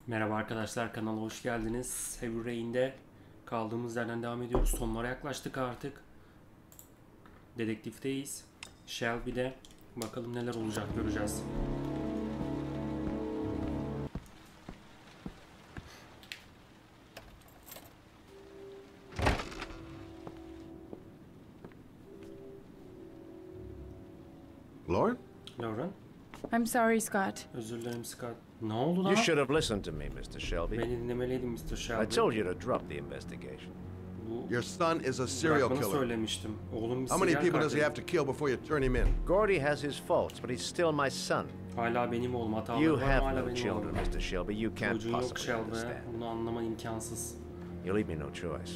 Merhaba arkadaşlar, kanala hoş geldiniz. Heavy Rain'de kaldığımız yerden devam ediyoruz. Sonlara yaklaştık artık. Dedektifteyiz. Shelby'de. Bakalım neler olacak, göreceğiz. Lauren? Lauren? I'm sorry, Scott. Özür dilerim Scott. Ne oldu lan? You should have listened to me, Mr. Shelby. Beni dinlemeliydin Mr. Shelby. I told you to drop the investigation. Bu Your son is a serial bırakmanı killer. söylemiştim. Oğlum bir How many serial people does he katil. have to kill before you turn him in? Gordy has his faults, but he's still my son. Hala benim oğlum. Hataları You var ama have hala no benim children, oğlum. Mr. Shelby. You can't Çocuğun yok possibly Shelby. understand. Bunu anlaman imkansız. You leave me no choice.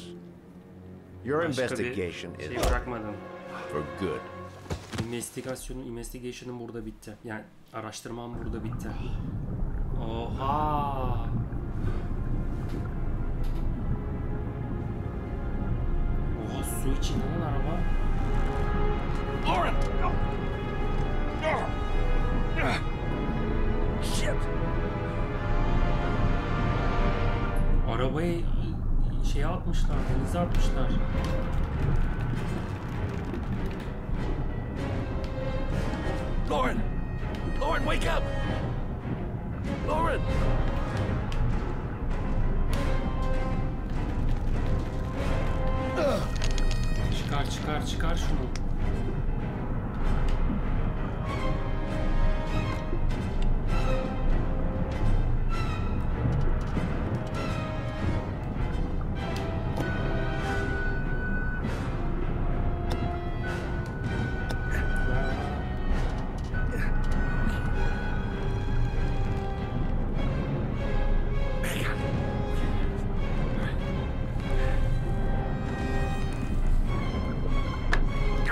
Your Başka investigation bir şey is bırakmadım. for good. Investigation'ım burada bitti. Yani araştırmam burada bitti. Oha! Oha, su içinde lan araba. Lauren! Shit! Arabayı şeye atmışlar, denize atmışlar. Lauren! Lauren, wake up! Lauren! Çıkar şunu.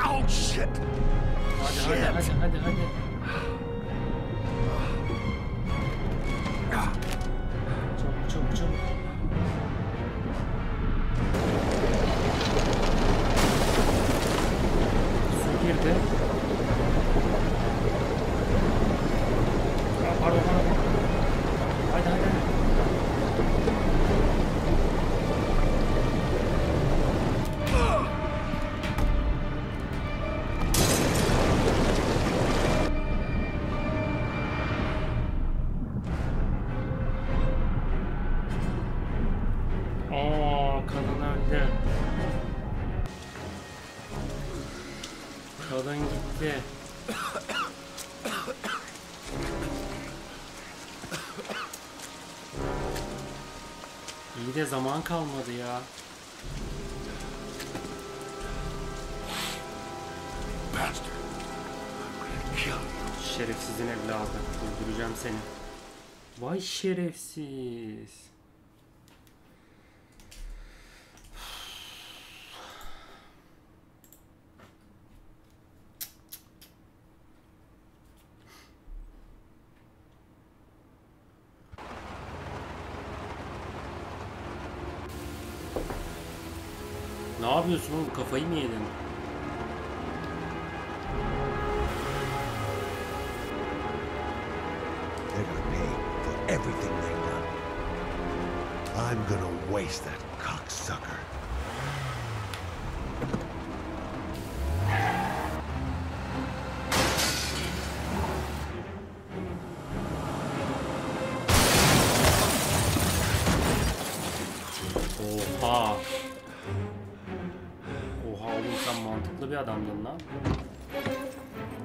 Oh, shit! Hadi. Çabuk. Su girdi. Pardon. Hadi. Kadın öldü. Kadın gitti. İyi de zaman kalmadı ya. Şerefsizin evladı. Öldüreceğim seni. Vay şerefsiz. Ne yapıyorsun oğlum? Kafayı mı yedin? They're gonna pay for everything they've done. I'm gonna waste that cocksucker. Oha. Oha oğlum, sen mantıklı bir adamdın lan.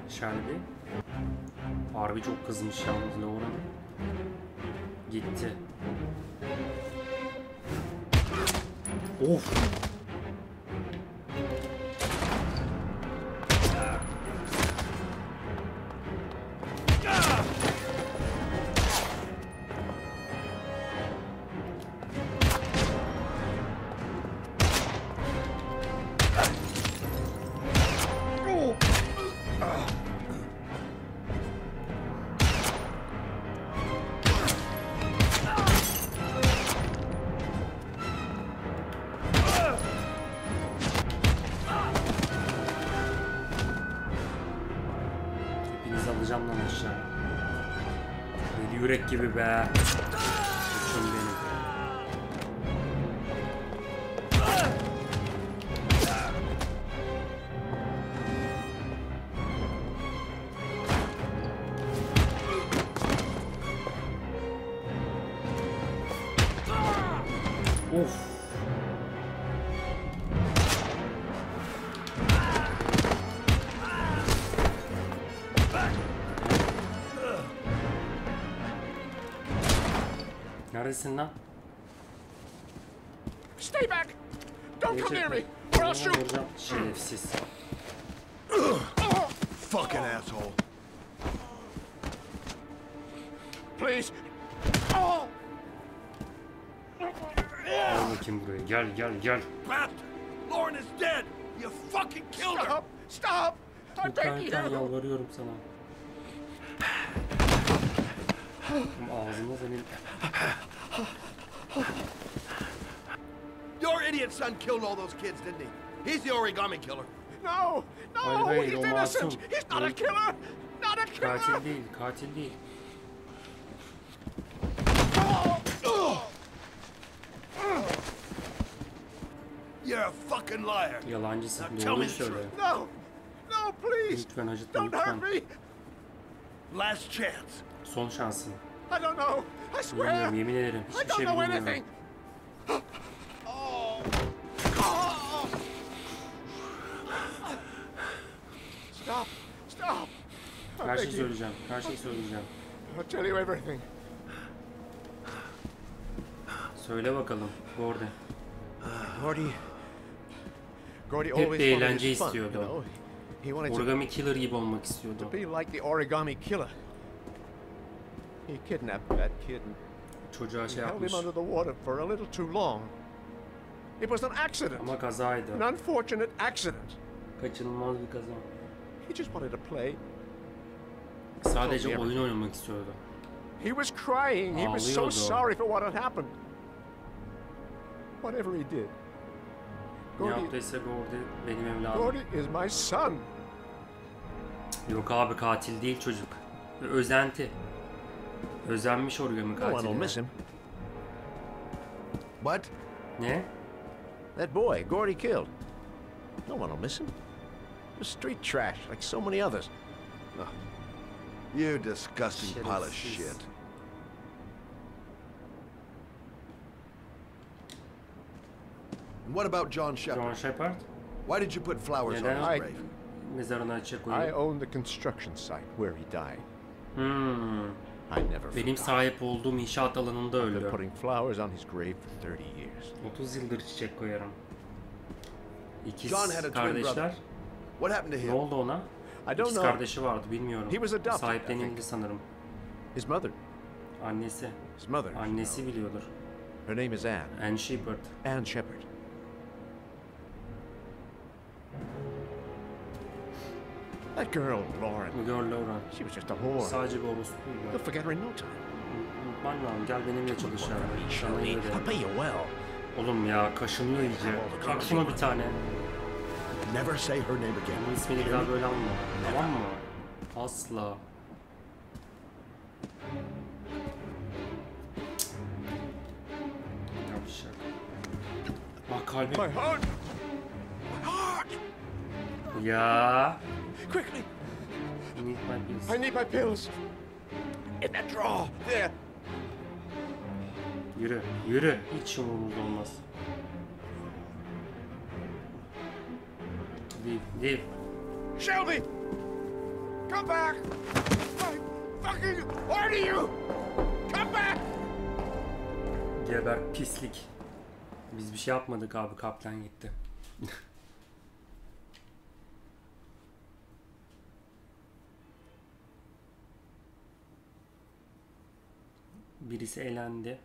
Shelby. Harbi çok kızmış yalnız Lauren. Gitti. Of. Alacağım lan aşağı. Deli yürek gibi be. Of. Neredesin lan? Stay back! Don't come near me, or I'll shoot! Vuracağım. Şerefsiz. Fucking asshole. Please! Gel bakayım buraya. Gel gel gel. Bastard! Lauren is dead! You fucking killed her! Stop! Stop! I'm begging İnternetten you! yalvarıyorum sana. Ağzına senin. Your idiot son killed all those kids, didn't he? He's the origami killer. No! No! Hayır, He's o innocent! masum. He's not a killer! Not a killer! Katil değil, katil değil. You're a fucking liar. Yalancısın. Now tell me Doğruyu the söyle. truth. No! No, please! Lütfen acıtma, Don't lütfen. hurt me! Last chance. Son şansın. I don't know! I swear! Bilmiyorum, yemin ederim. I Hiçbir don't şey know bilmiyorum. anything! Stop! Stop! Her I şeyi beg you. söyleyeceğim. Her şeyi söyleyeceğim. I'll tell you everything. Söyle bakalım. Gordy. Gordy Hep always bir wanted eğlence his fun, istiyordu. you know. He wanted to Origami killer gibi olmak istiyordu. be like the origami killer. He kidnapped that kid and Çocuğa şey held yapmış. him under the water for a little too long. It was an accident. Ama kazaydı. An unfortunate accident. Kaçınılmaz bir kaza. He just wanted to play. Sadece oyun oynamak istiyordu. He was crying. He was so Ağlıyordu. sorry for what had happened. Whatever he did. Ne Gordy, yaptıysa Gordy benim evladım. Gordy is my son. Yok abi, katil değil çocuk. Özenti. Özenmiş origami No one will katiline. miss him. What? Ne? That boy, Gordy killed. No one will miss him. Just street trash, like so many others. You disgusting pile of Şerefsiz. shit. And what about John Shepard? John Shepard Why did you put flowers on Neden? his grave? mezarına çiçek I koyuyor. own the construction site where he died. I never Benim forgot. sahip olduğum inşaat alanında I've been öldü. putting flowers on his grave for 30 years. 30 yıldır çiçek koyarım. İkiz John had a twin brother. kardeşler. What happened to Ne him? oldu ona? I don't İkiz know. kardeşi vardı, bilmiyorum. He was adopted, I Sahiplenildi think. sanırım. His mother. Annesi. His mother. Annesi biliyordur. Her name is Anne. Anne Shepard. Anne Shepard. That girl, Lauren. Bu girl Laura. She was just a whore. Sadece bir orospuydu. You'll forget her in no time. Unutman lazım. Gel benimle çalış ya. Sana iyi I'll de. pay you well. Oğlum ya, kaşınıyor iyice. Kalk şuna bir tane. Never say her name again. Bunun ismini bir daha böyle alma. Tamam mı? Asla. Yavşak. Bak kalbim. My heart! My heart! Ya. Quickly! Need my pills. I need my pills. In that drawer. There. Yürü. Yürü. Hiç umurumuzda olmaz. Leave. Leave. Shelby! Come back! I fucking order you! Come back! Geber pislik. Biz bir şey yapmadık abi. Kaplan gitti. Birisi elendi.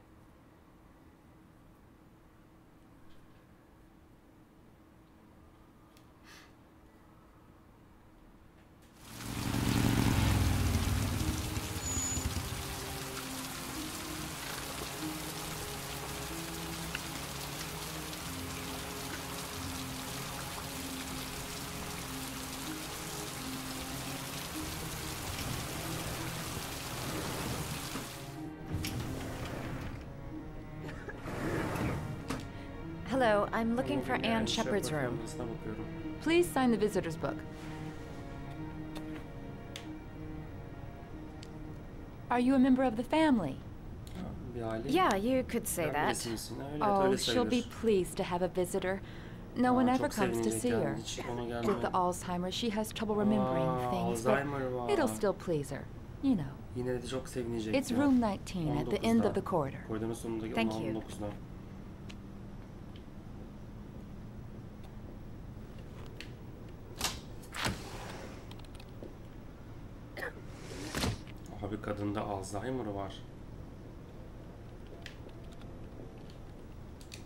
Hello, I'm looking for Anne Shepard's room. odasına bakıyorum. Please sign the visitor's book. Are you a member of the family? bir aile. Yeah, you could say Sen that. birisi misin? Öyle, Oh, öyle she'll be sayılır. pleased to have a visitor. No one Aa, ever çok comes to sevinecek see yani, her. hiç ona With the gelmiyor. Alzheimer's, she has trouble remembering Aa, things, but Alzheimer var. it'll still please her. You know. Yine de çok sevinecek. It's ya. room 19 at the end of the 19'da. corridor. Koridorun sonundaki Thank you. 19'da. Abi kadında Alzheimer var.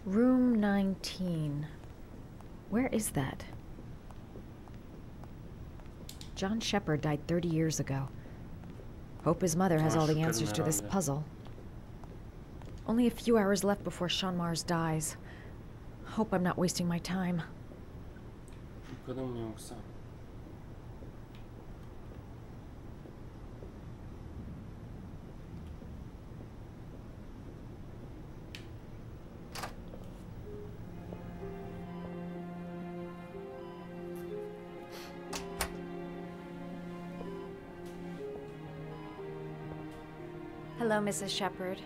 Room 19. Where is that? John Shepard died 30 years ago. Hope his mother has all the answers to this puzzle. Only a few hours left before Shaun Mars dies. Hope I'm not wasting my time. Bu kadın mı yoksa? Hello, Mrs. Shepard.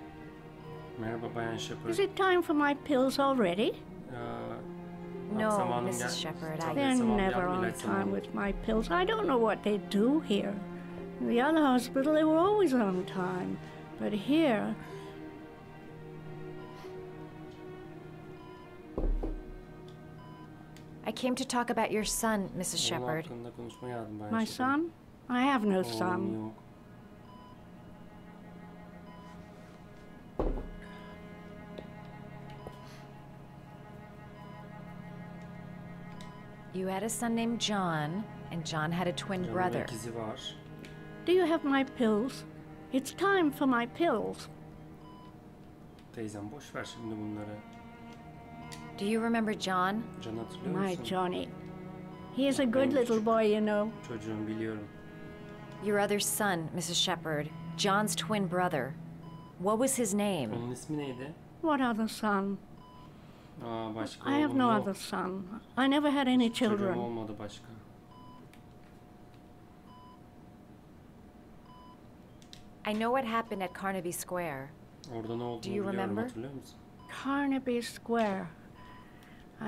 Merhaba Bayan Shepard. Is it time for my pills already? No, zamanım Mrs. Shepard, Tabii, They're zamanım never geldi, on ilaç time zamanı. with my pills. I don't know what they do here. In the other hospital, they were always on time. But here, I came to talk about your son, Mrs. Onun Shepard. hakkında konuşmaya geldim Bayan my Shepard. son? I have no Oğlum son. yok. You had a son named John, and John had a twin Canımın brother. ikizi var. Do you have my pills? It's time for my pills. Teyzem boş ver şimdi bunları. Do you remember John? Can hatırlıyor My musun? Johnny. He is a good Benim little boy, you know. Çocuğum biliyorum. Your other son, Mrs. Shepard. John's twin brother. What was his name? Onun ismi neydi? What other son? Aa başka I have oğlum no yok. other son. I never had any Çocuğum children. olmadı başka. I know what happened at Carnaby Square. Orada ne olduğunu Do you biliyorum, remember? hatırlıyor musun? Carnaby Square.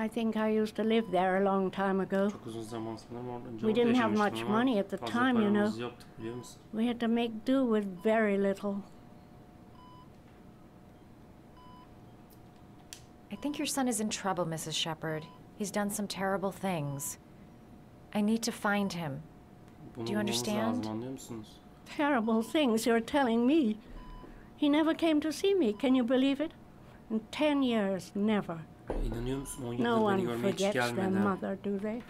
I think I used to live there a long time ago. Çok uzun zaman sanırım orada. We didn't have much yaşamıştım ama money at the fazla time, you paramız know. yoktu, biliyor musun? We had to make do with very little. I think your son is in trouble, Mrs. Shepard. He's done some terrible things. I need to find him. Bunu Do you bulmamız understand? lazım, anlıyor musunuz? Terrible things you're telling me. He never came to see me, can you believe it? In 10 years, never. İnanıyor musun? 10 No yıldır beni one görmeye hiç forgets their gelmedi. mother, do they?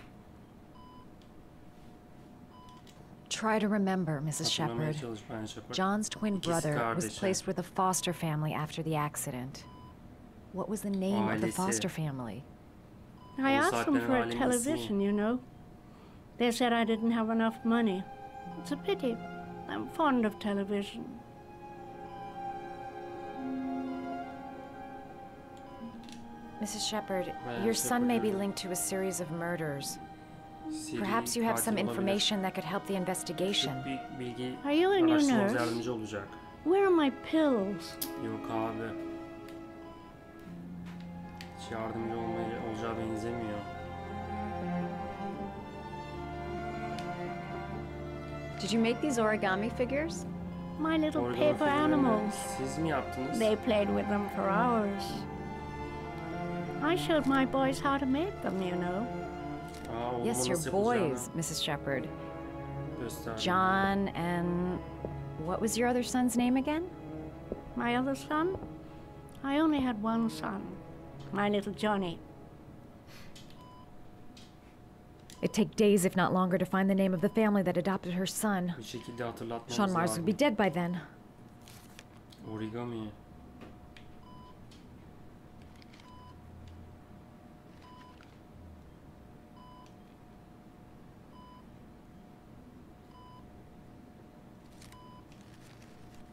Try to remember, Mrs. Hatırlamaya Shepard. çalış Bayan Shepard. John's twin İkisi brother was kardeşi. placed with a foster family after the accident. What was the name of the Ailesi. foster family? I asked them for a saatlerin television, you know. They said I didn't have enough money. It's a pity. I'm fond of television. Mrs. Shepard, Bayan your son may be Shepard, linked to a series of murders. Seri Perhaps you have katil some olabilir. information that could help the investigation. Küçük bir bilgi Are you a new araştırmamız nurse? yardımcı olacak. Where are my pills? Yok abi. Hiç yardımcı olacağı benzemiyor. Did you make these origami figures? My little Origami paper figürlerini animals. Siz mi yaptınız? They played with them for hours. I showed my boys how to make them, you know. Aa, oğluma Yes, your nasıl yapılacağını boys, Mrs. Shepard. gösterdim. John and... What was your other son's name again? My other son? I only had one son. My little Johnny. It'd take days, if not longer, to find the name of the family that adopted her son. Bir şekilde hatırlatmamız Shaun Mars lazım. would be dead by then. Origami.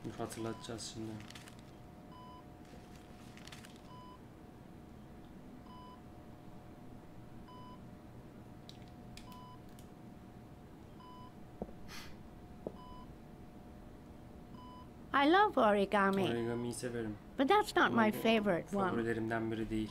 Dur, hatırlatacağız şimdi. I love origami, Origami'yi severim. but that's not Ama my bu favorite one. favorilerimden biri değil.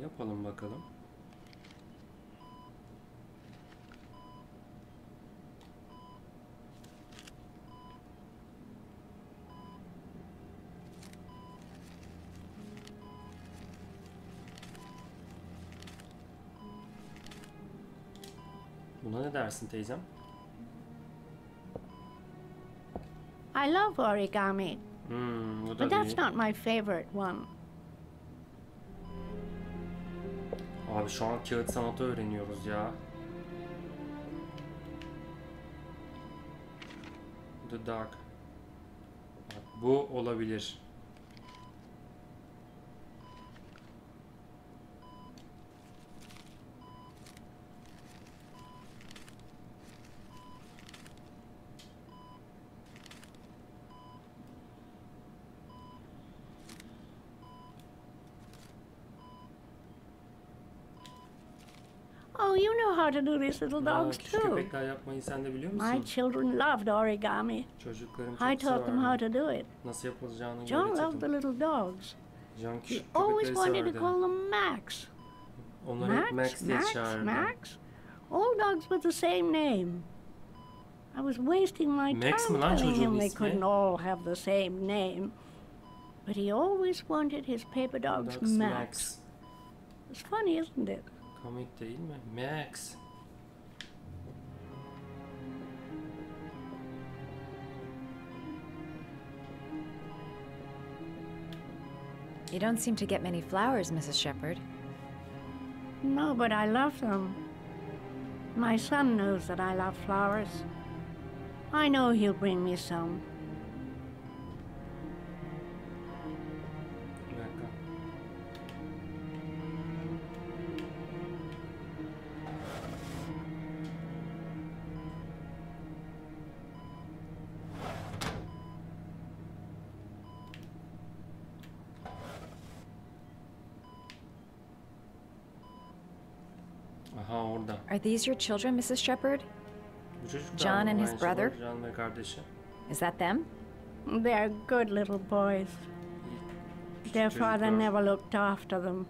Yapalım bakalım. Buna ne dersin teyzem? I love origami, Bu da but that's değil. not my favorite one. Abi şu an kağıt sanatı öğreniyoruz ya. The Dark. Bak, bu olabilir. Oh, you know how to do this, little dogs, Küçük too. köpekler yapmayı sen de biliyor My musun? children loved origami. Çocuklarım I çok taught them how severdi. to do it. Nasıl yapılacağını John loved the öğretirdim. little dogs. John He küçük always köpekleri wanted to severdi. call them Max. Onları hep Max diye Max, çağırırdı. Max. All dogs with the same name. I was wasting my Max time mi lan telling çocuğun him they ismi? couldn't all have the same name. But he always wanted his paper dogs Dogs Max. It's funny, isn't it? Komik değil mi? Max. You don't seem to get many flowers, Mrs. Shepherd. No, but I love them. My son knows that I love flowers. I know he'll bring me some. Bir dakika. Aha orada. Are these your children, Mrs. Shepherd? Bu çocuklar John mı? and his Aynı brother? şey var, John ve kardeşi. Is that them? They're good little boys. Their father çocuklar. never looked after them.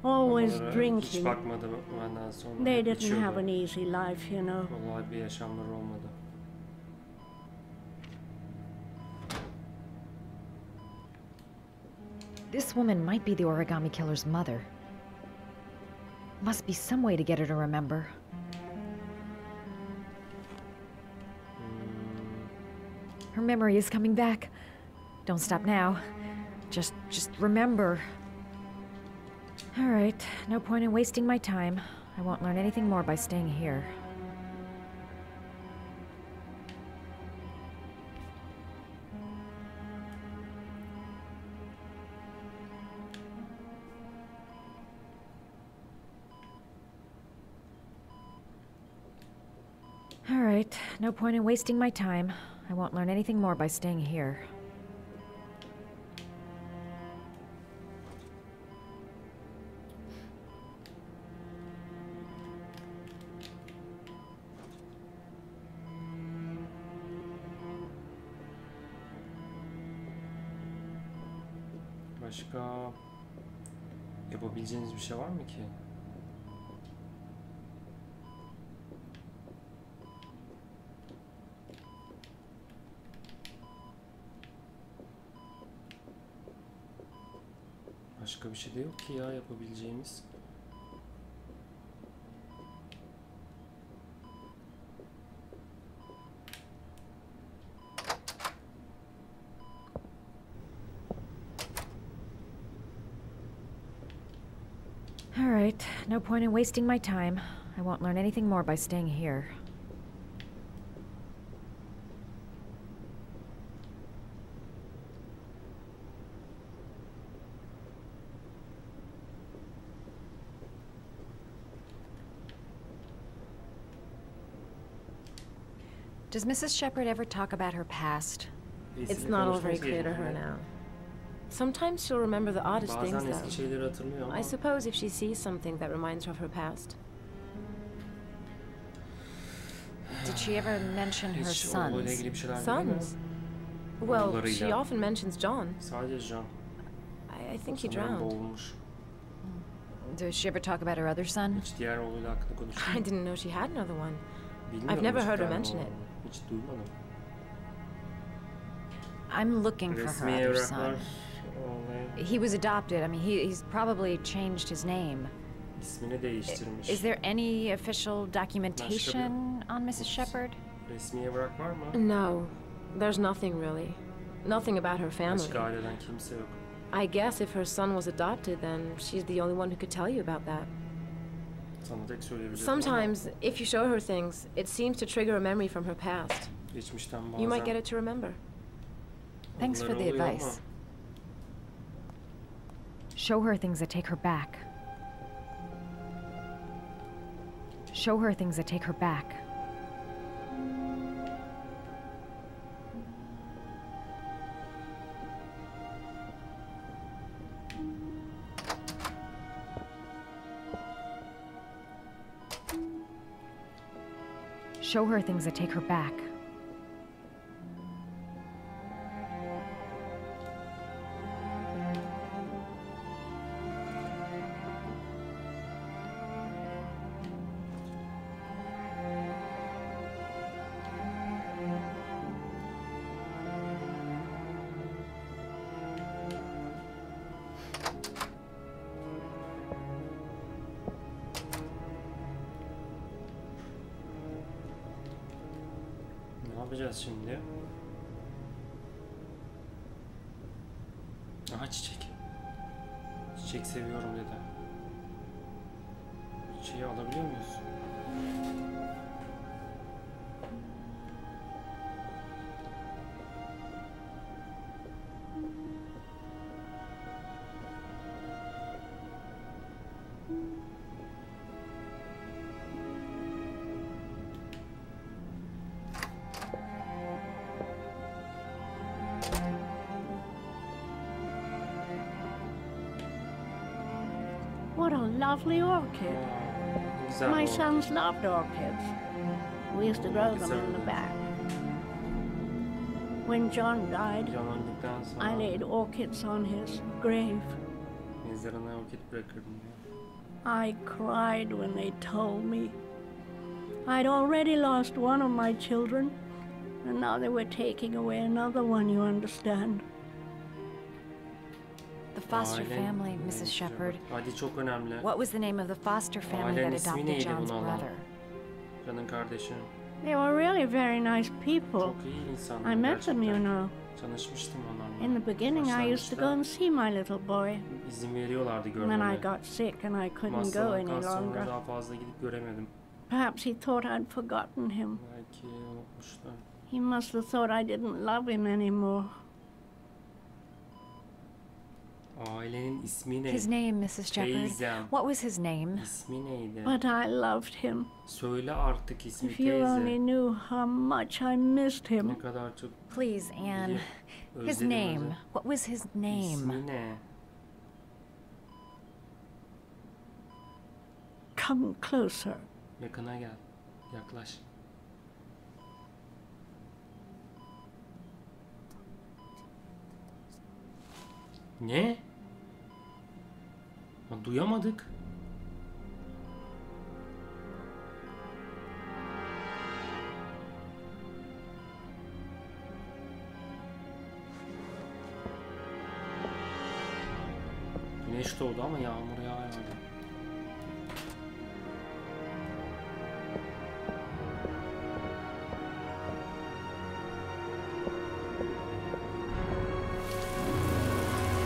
Always Babaları hiç drinking. bakmadı benden sonra. They Hep didn't içiyordu. have an easy life, you know. Kolay bir yaşamları olmadı. This woman might be the origami killer's mother. Must be some way to get her to remember. Her memory is coming back. Don't stop now. Just remember. All right, no point in wasting my time. I won't learn anything more by staying here. All right, no point in wasting my time. I won't learn anything more by staying here. Başka yapabileceğiniz bir şey var mı ki? Başka bir şey de yok ki ya yapabileceğimiz. All right, no point in wasting my time. I won't learn anything more by staying here. Does Mrs. Shepherd ever talk about her past? It's not all very clear to her now. Sometimes she'll remember the oddest things, Bazen eski though. şeyleri hatırlıyor ama I suppose if she sees something that reminds her of her past. Did she ever mention her hiç oğluyla sons? ilgili bir şeyler biliyor mu? Sons? Well, she Oğullarıyla. often mentions John. Sadece John. I think he Sanırım drowned. boğulmuş. Does she ever talk about her other son? Hiç diğer oğluyla hakkında konuşuyor I mu? didn't know she had another one. Bilmiyorum, I've never hiç heard her tane mention it. oğlu. Hiç duymadım. I'm looking for her Resmi other evraklar. son. Vallahi He was adopted. I mean, he's probably changed his name. ismini değiştirmiş. Is there any official documentation on Mrs. Shepherd? Resmi evrak var mı? No, there's nothing really. Nothing about her family. Başka aileden kimse yok. I guess if her son was adopted, then she's the only one who could tell you about that. Sana tek söyleyebilirim ama Sometimes, if you show her things, it seems to trigger a memory from her past. geçmişten You might bazen get it to remember. Thanks for the anıları oluyor advice. ama Show her things that take her back. Show her things that take her back. Show her things that take her back. ne yapacağız şimdi? Aha çiçek. Çiçek seviyorum dedi. Çiçeği alabiliyor muyuz? What a lovely orchid. Güzel My bu. sons loved orchids. We used to grow them in the back. When John died, Can öldükten I sonra laid orchids on his grave. mezarına orkid bırakırdım diyor. I cried when they told me. I'd already lost one of my children, and now they were taking away another one, you understand. The foster Ailen- family, Mrs. Shepherd. Hadi çok önemli. What was the name of the foster family Ailenin that ismi adopted neydi John's bunu alan? brother? Canın kardeşim. They were really very nice people. Çok iyi insanlar I met them, you gerçekten. know. Tanışmıştım onlarla. In the beginning, I used to go and see my little boy. İzin veriyorlardı Then I görmeme. got sick and I couldn't go Hastalıktan any sonra longer. daha fazla gidip göremedim. Perhaps he thought I'd forgotten him. Belki unutmuşlar. He must have thought I didn't love him anymore. Ailenin ismi ne? His name, Mrs. Shepherd. Teyzem. What was his name? İsmi neydi? But I loved him. Söyle artık ismi If you only teyze. knew how much I missed him. Ne kadar çok Please, Anne. His özledim name. onu. What was his name? İsmi ne? Come closer. Yakına gel. Yaklaş. Ne? Ha, duyamadık. Güneş doğdu ama yağmur yağıyordu.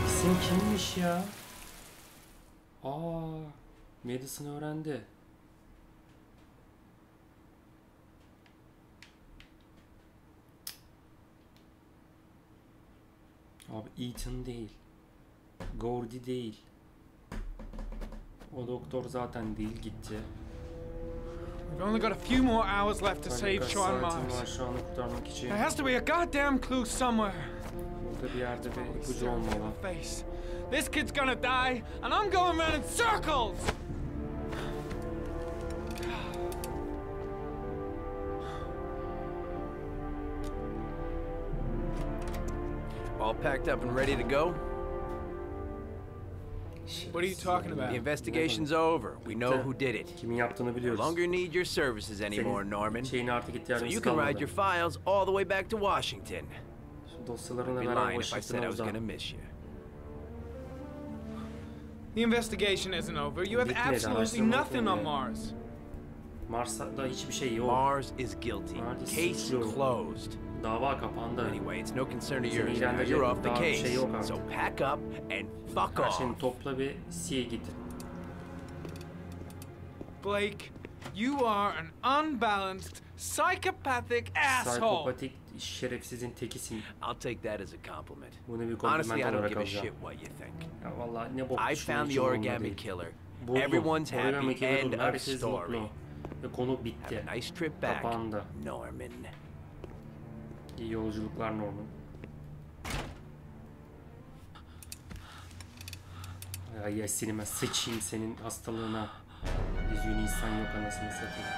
İsim kimmiş ya? Aa, Madison öğrendi. Abi Ethan değil. Gordy değil. O doktor zaten değil, gitti. We've only got a few more hours left to Hani save birkaç Shaun saatim Mars. var şu anı kurtarmak için. There has to be a goddamn clue somewhere. Burada bir yerde bir ipucu olmalı. This kid's gonna die, and I'm going around in circles. All packed up and ready to go? What are you talking about? The investigation's over. We know who did it. Kimin yaptığını No biliyoruz. longer need your services anymore, Norman. Şeyine artık So ihtiyacımız you can ride kalmadı. your files all the way back to Washington. Şu dosyalarına I'd be beraber lying if I said I was Washington'a gonna uzan. miss you. The investigation isn't over. You have Bitmedi, absolutely araştırma nothing on bitmedi. Mars. Mars'ta hiçbir şey yok. Mars is guilty. Mars Case suçlu. closed. Dava kapandı. Anyway, it's no concern of Seni yours now. ilgilendirecek You're off the daha bir case. şey yok artık. So pack up and fuck Her off. şeyini topla bir C'ye git. Blake, you are an unbalanced, psychopathic asshole. Psikopatik şerefsizin tekisin. I'll take that as a compliment. Bunu bir Honestly, I kompliment don't olarak give a alacağım. shit what you think. Ya vallahi ne bok I düşündüğün found hiç the umurumda origami değil. killer. Buldum. Everyone's Origami happy. killer End buldum. of Herkes story. mutlu. Ve konu bitti. Have a nice trip back, Kapandı. Norman. İyi yolculuklar Norman. Ya yesinime sıçayım senin hastalığına. Yüzüğün insan yok anasını satayım.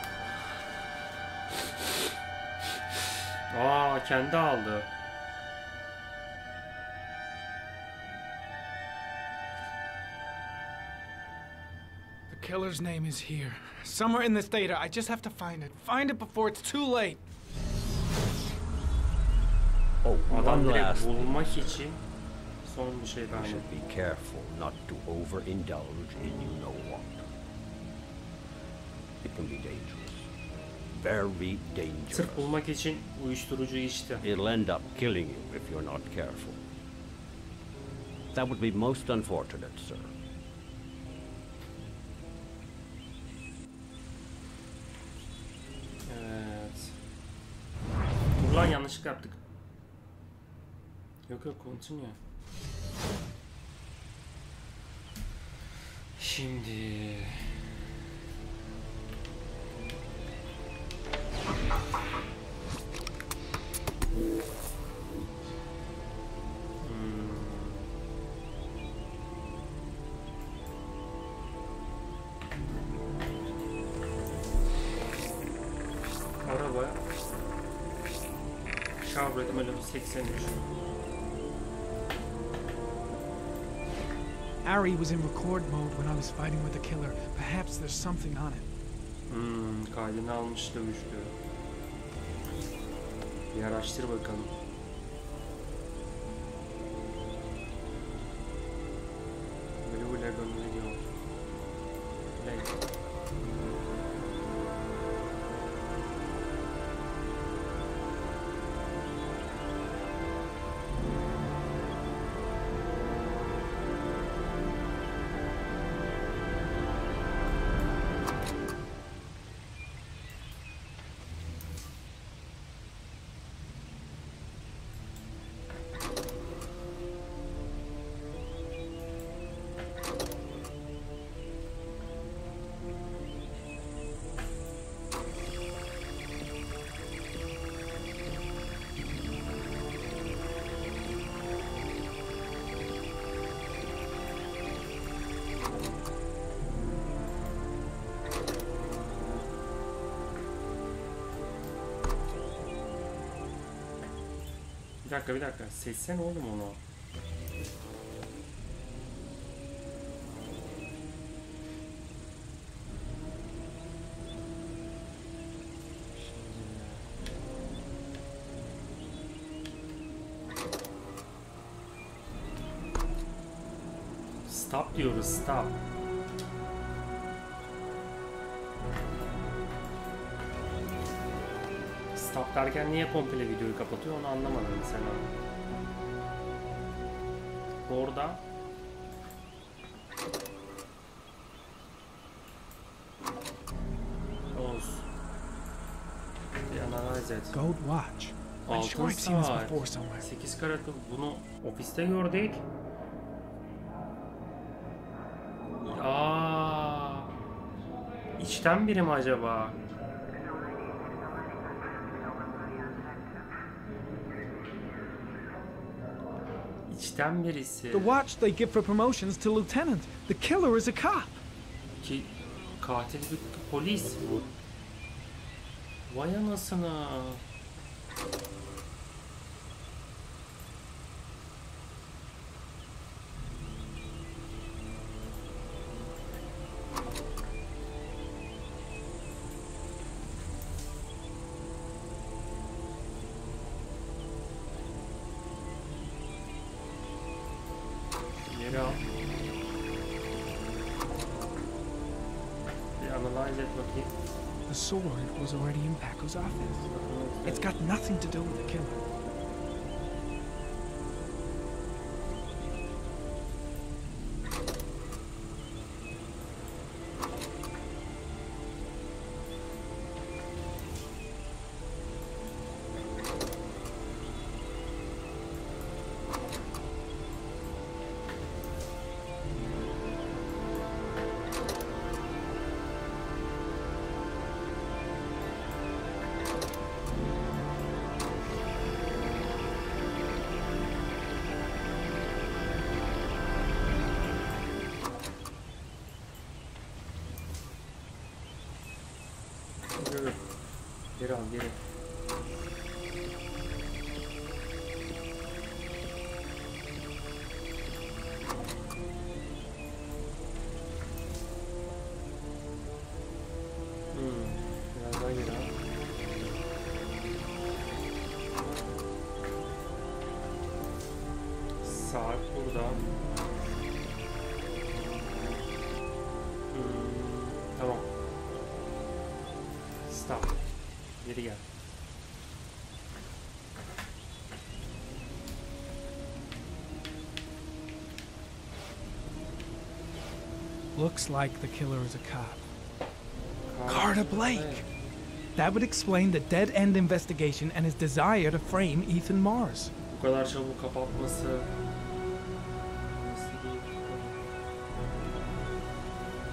Aa kendi aldı. The killer's name is here. Somewhere in this data. I just have to find it. Find it before it's too late. Oh, Adam one direkt last thing. bulmak için son bir şey You daha. should be careful not to overindulge in you know what. It can be dangerous. Very dangerous. Sırf bulmak için uyuşturucu içti. It'll end up killing you if you're not careful. That would be most unfortunate, sir. Evet. Dur lan yanlışlık yaptık. Yok yok continue. Şimdi... Araba Chevrolet Malibu 83. Ari was in record mode when I was fighting with the killer. Perhaps there's something on it. Kaydını almış dövüştü. Bir araştır bakalım. Böyle gönderiyor. Play. Bir dakika. Seçsene oğlum onu. Stop diyoruz, stop. Stop derken niye komple videoyu kapatıyor onu anlamadım mesela. Orada Oz. Bir analiz et. Gold watch. I'm sure Altın I've seen this saat. before somewhere. 8 karat. Bunu ofiste gördük. Aa. İçten biri mi acaba? Polisden birisi. The watch they give for promotions to lieutenant. The killer is a cop. Ki katil bir polis bu. Vay anasına. Yeri al. Bir analyze et bakayım. The sword was already in Paco's office. It's got nothing to do with the killer. Geri al, geri. Biraz daha geri al. Saat burada. Tamam. Stop. Geri gel. Looks like the killer is a cop. Carter Blake! That would explain the dead-end investigation and his desire to frame Ethan Mars. Bu kadar çabuk kapatması...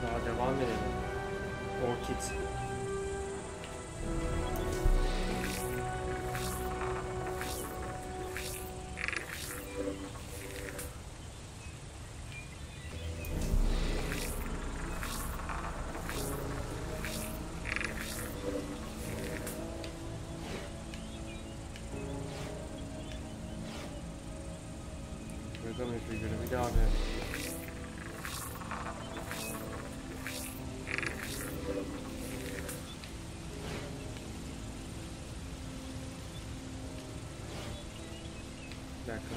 Daha devam edelim. Orchid. Origami figürü bir daha bir. Bir dakika.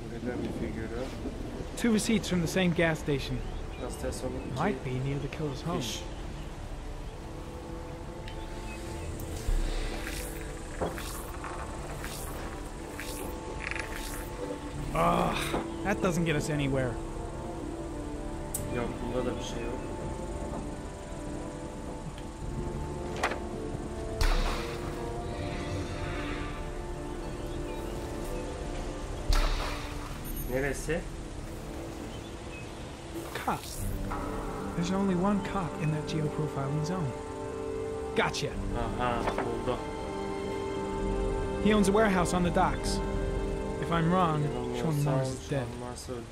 Origami figürü. 2 receipts from the same gas station. Gazetesyon Might be near the killer's home. fiş. Ugh, that doesn't get us anywhere. Yok, bunda da bir şey yok. Neresi? Cops. There's only one cop in that geoprofiling zone. Gotcha. Aha, buldu. He owns a warehouse on the docks. If I'm wrong, Shaun Mars is dead. Shaun Mars öldü.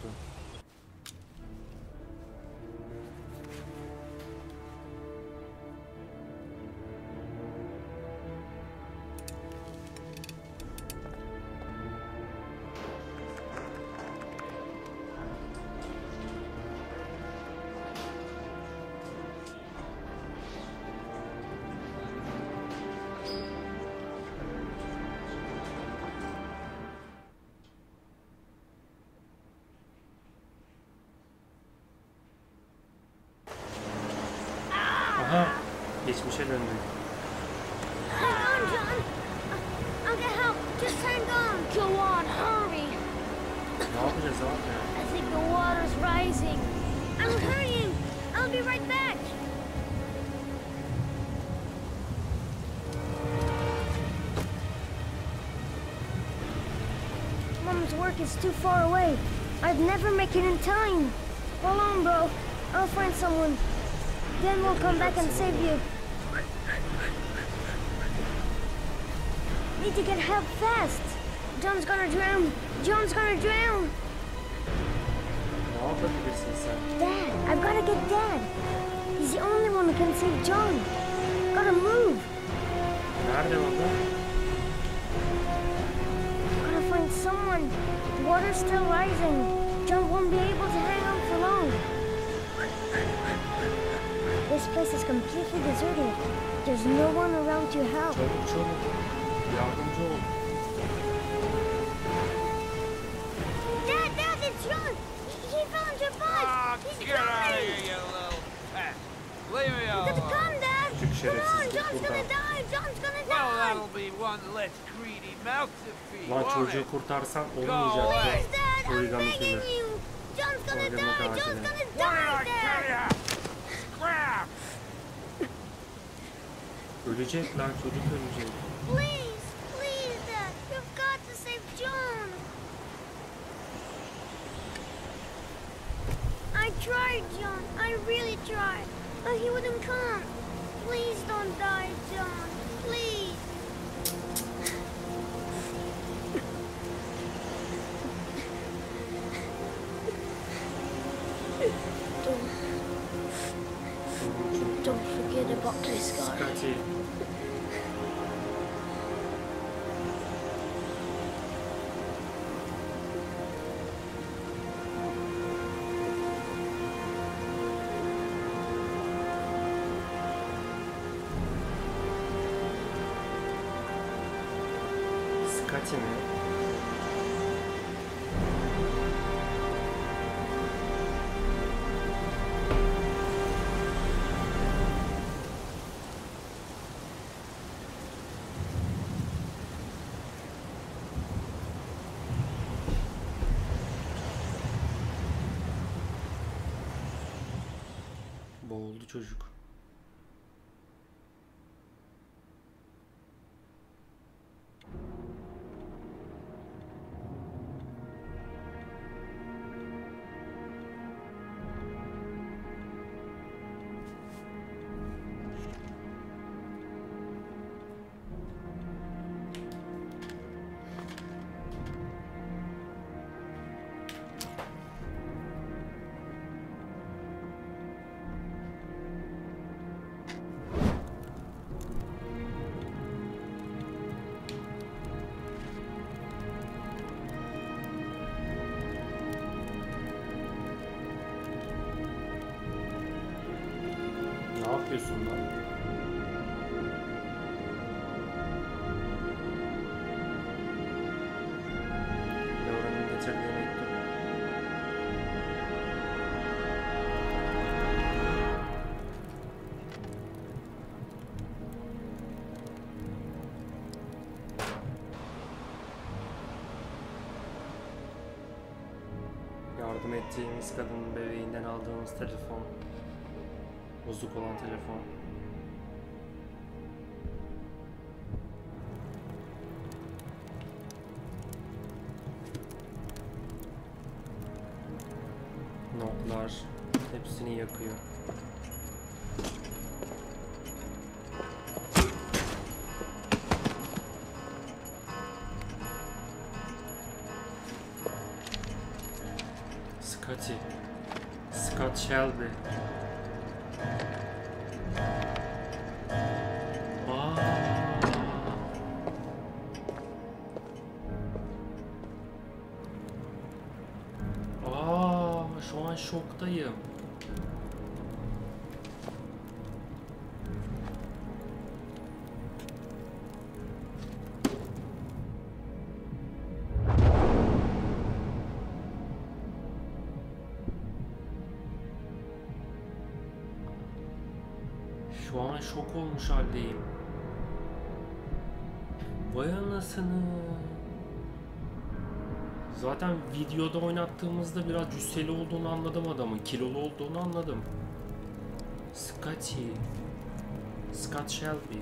Aha, geçmişe döndük. Hang on, John. I'll get help. Just hang on. Go on, hurry. Ne yapacağız abi ya? I think the water's rising. I'm hurrying. I'll be right back. Mom's work is too far away. I'd never make it in time. Hold on, bro. I'll find someone. Then we'll come back and save you. Need to get help fast. John's gonna drown. John's gonna drown. Ne yapabilirsin sen? Dad, I've gotta get Dad. He's the only one who can save John. Gotta move. Nerede baba? Gotta find someone. The water's still rising. John won't be able to hang on for long. This place is completely deserted. There's no one around to help. Çabuk çabuk. Yardımcı ol. Dad, it's John. He found your bike. He's Get out of coming. here, you little pet. Leave me You gotta alone. come, Dad. Küçük Come on, şerefsizlik John's burada. gonna die. John's gonna Well, die. that'll be one less greedy mouth to feed, Lan won't çocuğu it? kurtarsan Please, olmayacaktı. Dad, I'm Origami begging killer. you. John's gonna Origami die. katili. John's gonna What did die, I tell Dad. ya? Scrap! Ölecek lan, çocuk ölecek. Please, Dad. You've got to save John. I tried, John. I really tried. But he wouldn't come. Please don't die, John. Please. Don't forget about this guy. Katil. Scotty mi? Boğuldu çocuk. Ne yapıyorsun lan? Laura'nın getirdiği mektup. Yardım ettiğimiz kadının bebeğinden aldığımız telefon. Bozuk olan telefon. Notlar hepsini yakıyor. Scott Shelby. Şu an şoktayım. Şu an şok olmuş haldeyim. Vay anasını. Zaten videoda oynattığımızda biraz cüsseli olduğunu anladım adamın. Kilolu olduğunu anladım. Scott Shelby.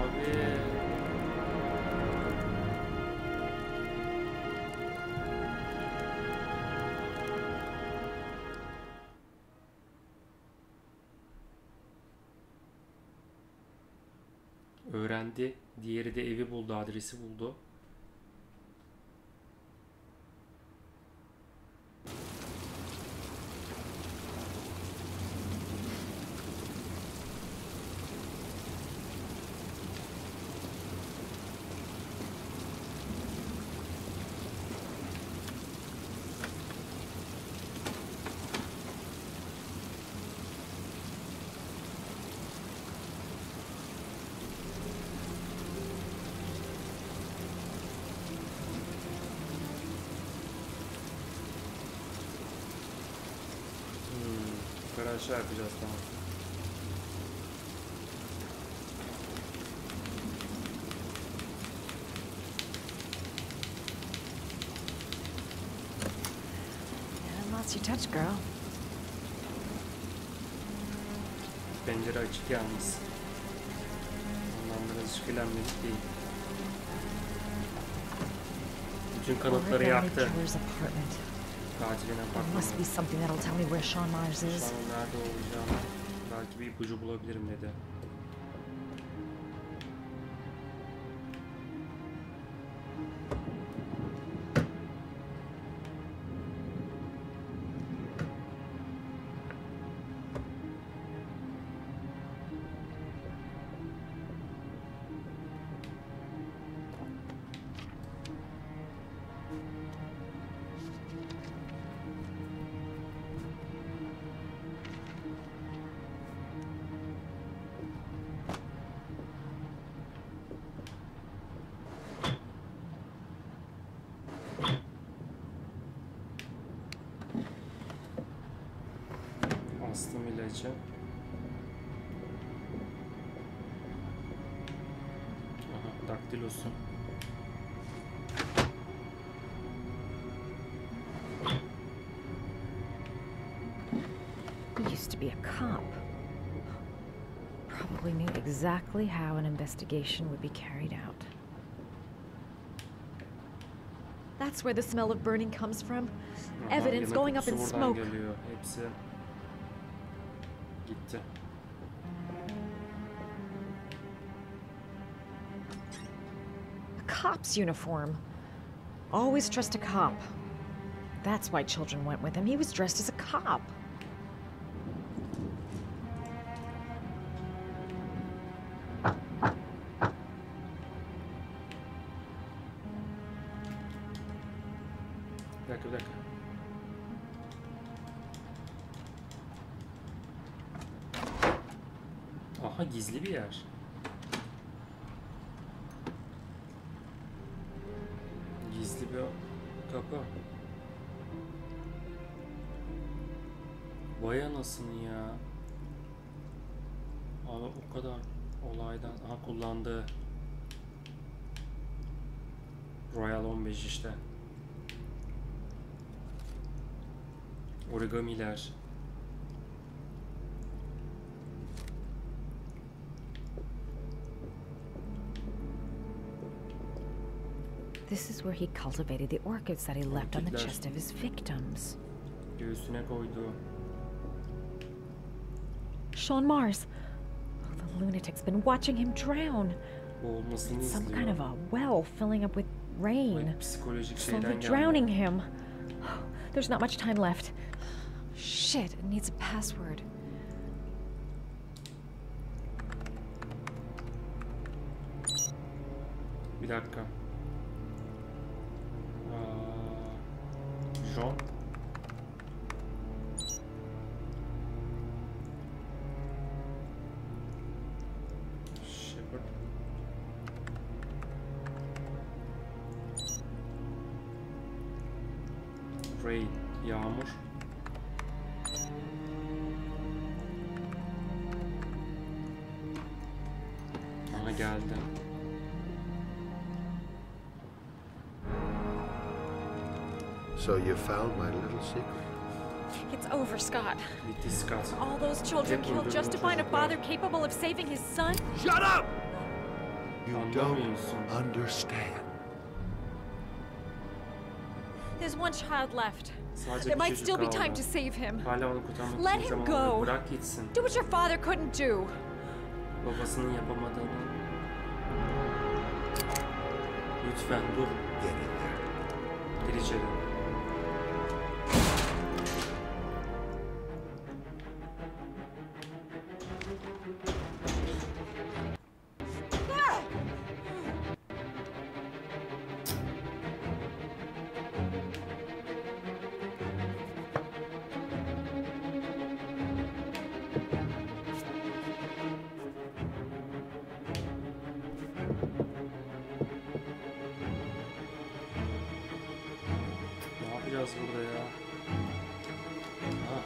Abi. Öğrendi. Diğeri de evi buldu, adresi buldu. Aşağı yapacağız, tamam. And lots you touch, girl. Pencere açık yalnız. Ondan biraz şüphelenmedik değil. Bütün kanıtları yaktı. Katilin apartmanı. Must be something that'll tell me where Shaun Mars is. Shaun'un nerede olacağını belki bir ipucu bulabilirim dedi. Astım ilacı. Aha, daktilosu. He used to be a cop. Probably knew exactly how an investigation would be carried out. That's where the smell of burning comes from. Evidence going up in smoke. Geliyor. Hepsi gitti. A cop's uniform. Always trust a cop. That's why children went with him. He was dressed as a cop. Bir dakika. Aha, gizli bir yer. Gizli bir kapı. Vay anasını ya. Abi o kadar olaydan. Aha, kullandığı Royal 15 işte. Origamiler. This is where he cultivated the orchids that he left on the chest of his victims. Göğsüne koydu. Shaun Mars. Oh, the lunatic's been watching him drown. Boğulmasını It's some izliyor. kind of a well filling up with rain. Psikolojik Slowly şeyden drowning geldi. him. There's not much time left. Shit, it needs a password. Bir dakika. John. Shepard. Ray. Yağmur. Aha, geldi. So you found my little secret? It's over, Scott. Bitti Scott. All those children killed just to find a father capable of saving his son? Shut up! You Anlamıyorsun. don't understand. There's one child left. Sadece There bir might çocuk still be kaldı. time to save him. Hala onu kurtarmak Let için him zaman go. var. Bırak gitsin. Do what your father couldn't do. Babasının yapamadığını. Lütfen dur. Get in there. Gir içeri. Ne yapacağız burada ya? Ha.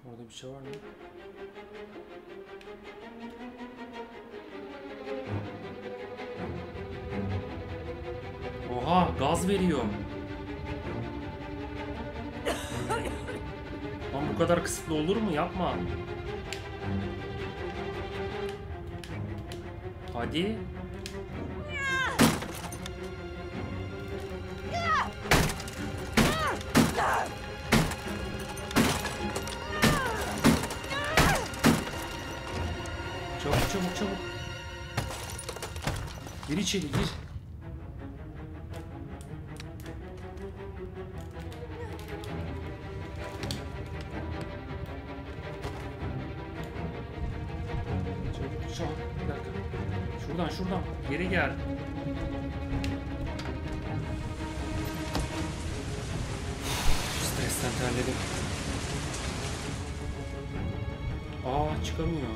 Orada bir şey var mı? Oha, gaz veriyor. Lan bu kadar kısıtlı olur mu? Yapma. Hadi. Çabuk çabuk çabuk. Gir içeri gir. Çabuk çabuk. Bir dakika. Şuradan. Geri gel. Stresten terledim. Aa, çıkamıyor.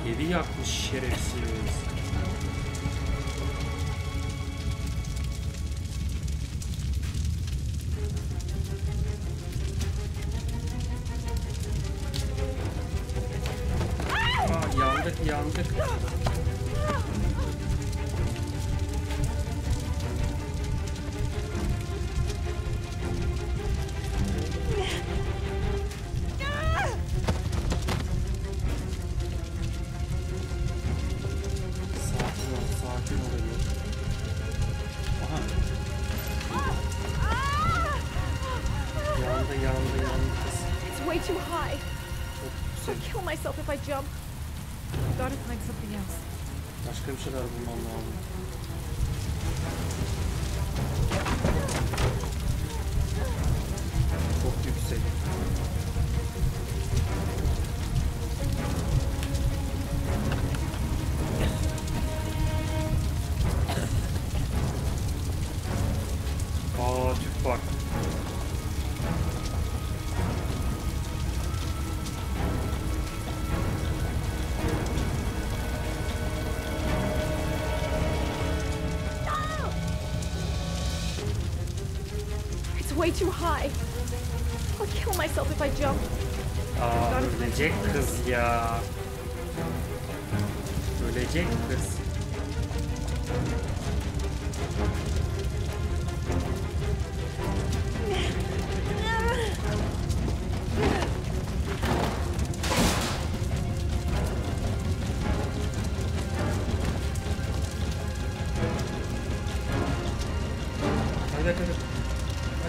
Evi yakmış şerefsiz. Aa, yandık. Sakin ol. Aha. Yandı kız. It's way too high. Çok I'll yüksek. kill myself if I jump. I've got to find something else. Başka bir şeyler bulmam lazım. Çok yüksek. Aa, tüp bak. It's way too high. I'll kill myself if I jump. Aa, ölecek kız ya. Ölecek kız.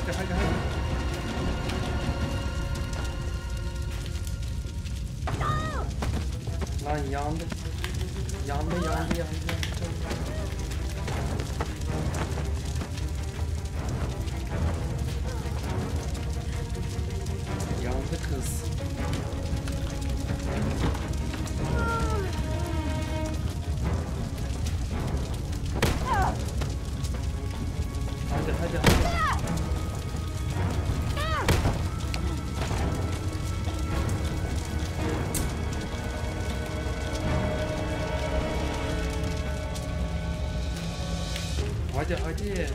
Hadi. Lan yandı. Yandı. Yandı kız. Hadi. Hadi.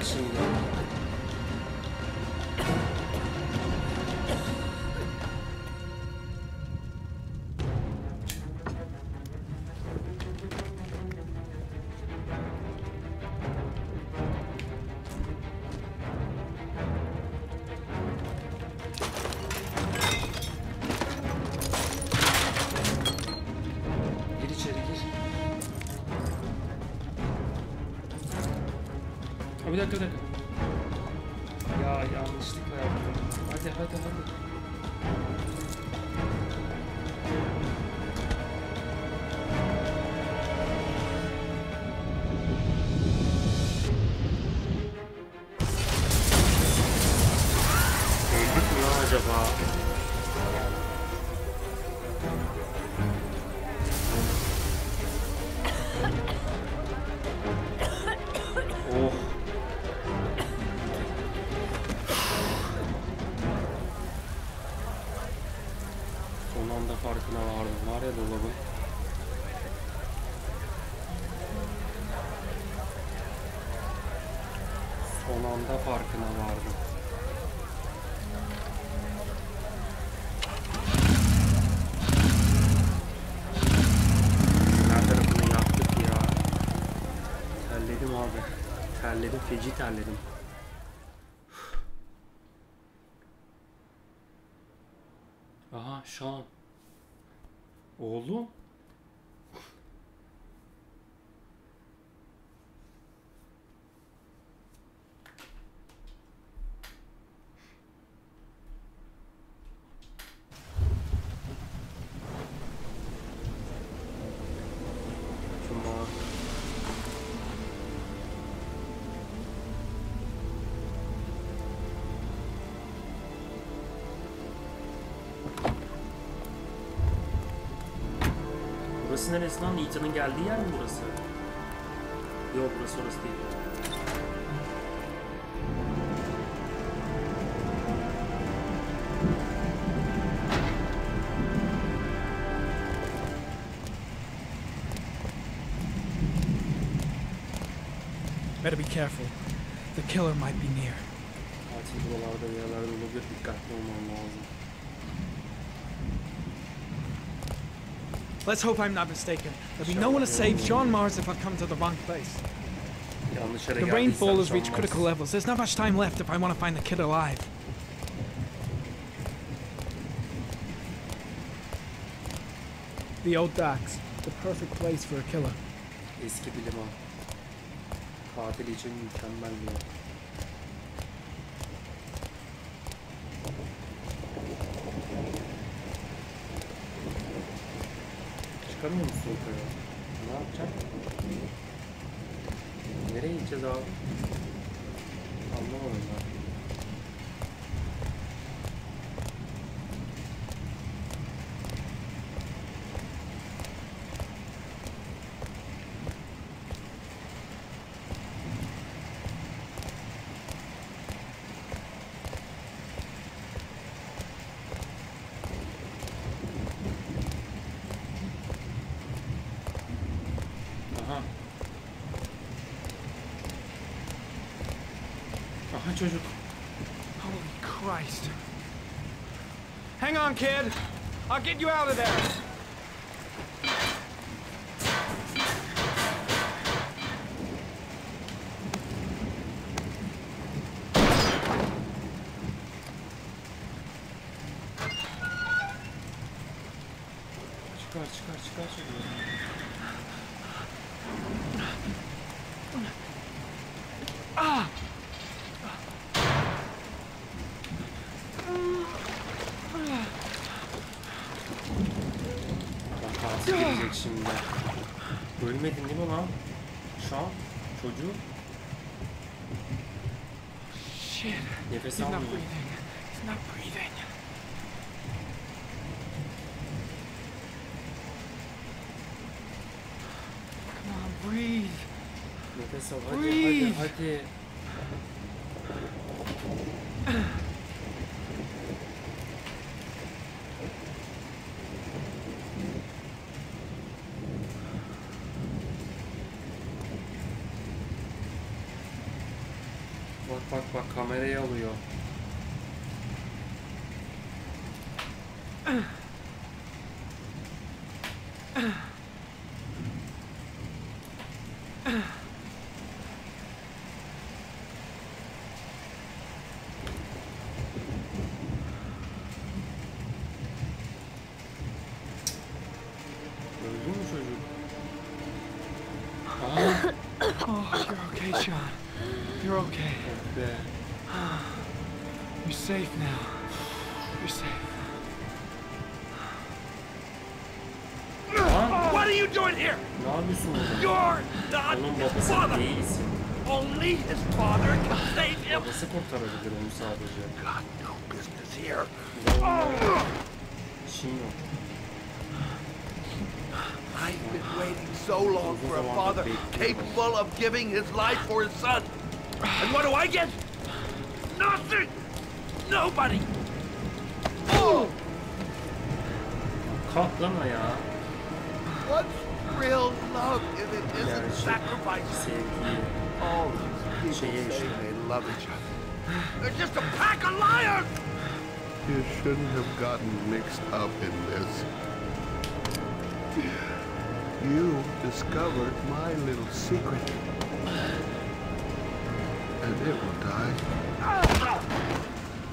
Bak şimdi. Gir içeri gir. Bir dakika bir dakika. Ya yanlışlıkla yaptım. Hadi hadi hadi. Öldük mü lan acaba? Oh. Son anda farkına vardım. Var ya dolabın. Son anda farkına vardım. Her tarafını yaktık ya. Terledim abi. Terledim. Feci terledim. Aha Shaun. Oğlum. Cuma. Burası neresi lan? Ethan'ın geldiği yer mi burası? Yok burası orası değil. Better be careful. The killer might be near. Katil buralarda bir yerlerde olabilir. Dikkatli olmam lazım. Let's hope I'm not mistaken. There'll be no one to save Shaun Mars if I come to the wrong place. Yanlış yere The geldiysem rainfall has Shaun reached Mars. critical levels. There's not much time left if I want to find the kid alive. The old docks. The perfect place for a killer. Eski bilim ha. Katil için mükemmel bir yer. Çıkamıyor musun yukarı? Ne yapacaksın? Nereye gideceğiz abi? Anlamadım ben. Aha çocuk. Holy Christ. Hang on, kid. I'll get you out of there. Çıkar çocuğu. Ah! Bak katil gelecek şimdi. Ölmedin değil mi lan? Shaun, çocuğu. Shit. Nefes He's not almıyor. breathing. He's not breathing. Come on, breathe. Nefes al. Hadi Breathe. hadi. Kamerayı alıyor. Öldü mü çocuk? Oh, you're okay, Shaun. You're okay. Be. You're safe now. You're safe. What are you doing here? Ne yapıyorsun burada? You're not Onun his babası father. değilsin. Only his father can save him. Babası kurtarabilir onu sadece. Got no business here. İşin yok. I've been waiting so long for a father capable of giving his life for his son. And what do I get? Nothing! Nobody! Oh! Kalk lan ayağa. What's real love if it isn't Gerçek sacrifice? sevgiyi. All these Şehir people say işte. they love each other. They're just a pack of liars! You shouldn't have gotten mixed up in this. You discovered my little secret. And it will die.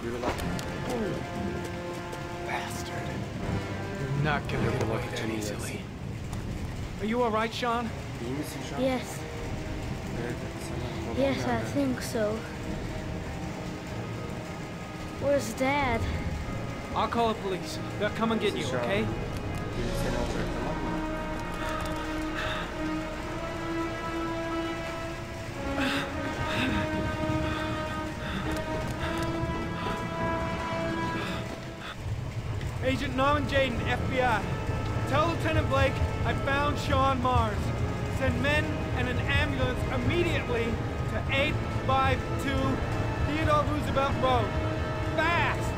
Yürü lan. Bastard. You're not gonna get away that easily. Are you alright, Shaun? İyi misin şu an? Yes, Evet, sana babam yes, I nerede? think so. Where's Dad? I'll call the police. They'll come and get you, Shaun. okay? Gelip seni alacak, tamam mı? Agent Norman Jaden, FBI. Tell Lieutenant Blake I found Shaun Mars. Send men and an ambulance immediately to 852 Theodore Roosevelt Road. Fast!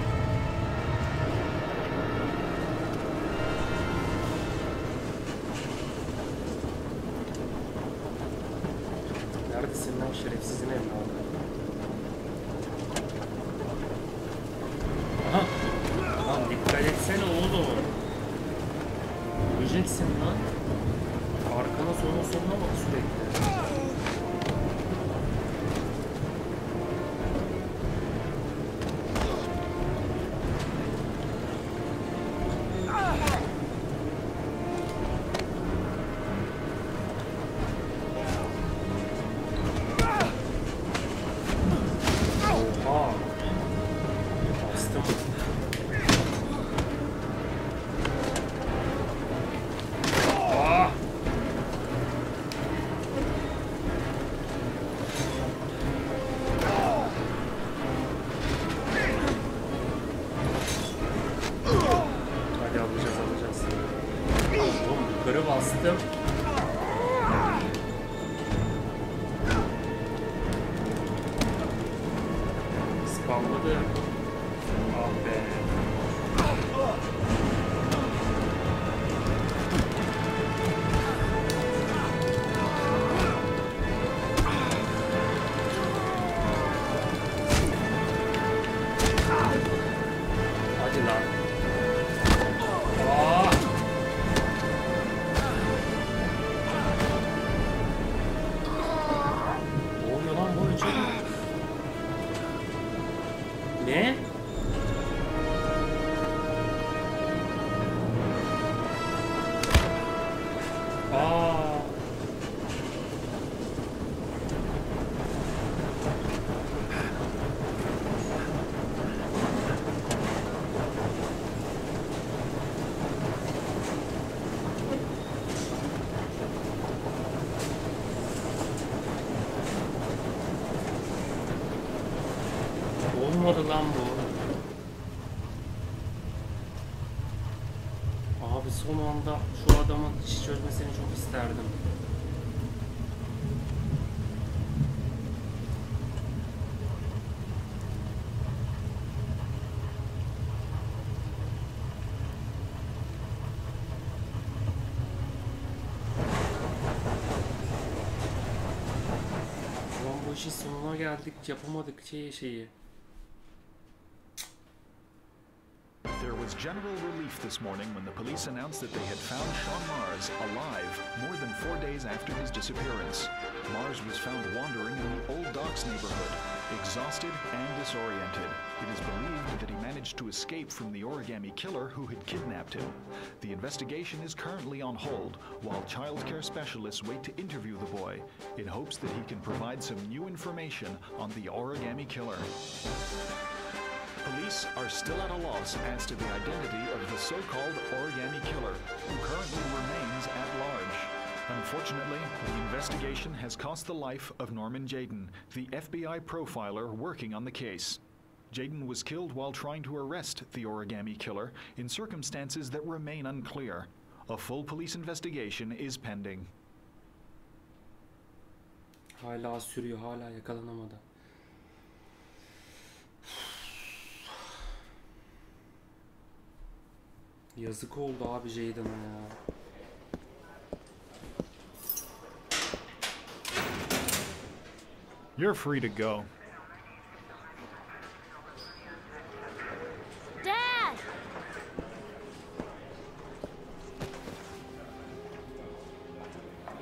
Neredesin lan şerefsizin evladı? Aha! Lan dikkat etsene oğlum. Öleceksin lan. Arkana soluna bak sürekli. Oha! Bastım. Ah! Hadi alacağız. Oğlum yukarı bastım. Spamladı. Ah be. Hadi lan. Aa! Ne oluyor lan bu içeri? Ne? Aa! Olmadı lan bu. Abi son anda şu adamın iş çözmesini çok isterdim. Ulan bu işin sonuna geldik, yapamadık şeyi. There was general relief this morning when the police announced that they had found Shaun Mars alive more than 4 days after his disappearance. Mars was found wandering in the Old Docks neighborhood, exhausted and disoriented. It is believed that he managed to escape from the Origami killer who had kidnapped him. The investigation is currently on hold while child care specialists wait to interview the boy in hopes that he can provide some new information on the Origami killer. Police are still at a loss as to the identity of the so-called Origami killer, who currently remains at large. Unfortunately, the investigation has cost the life of Norman Jayden, the FBI profiler working on the case. Jayden was killed while trying to arrest the Origami killer in circumstances that remain unclear. A full police investigation is pending. Hala sürüyor, hala yakalanamadı. Yazık oldu abi Jayden'a ya. You're free to go. Dad!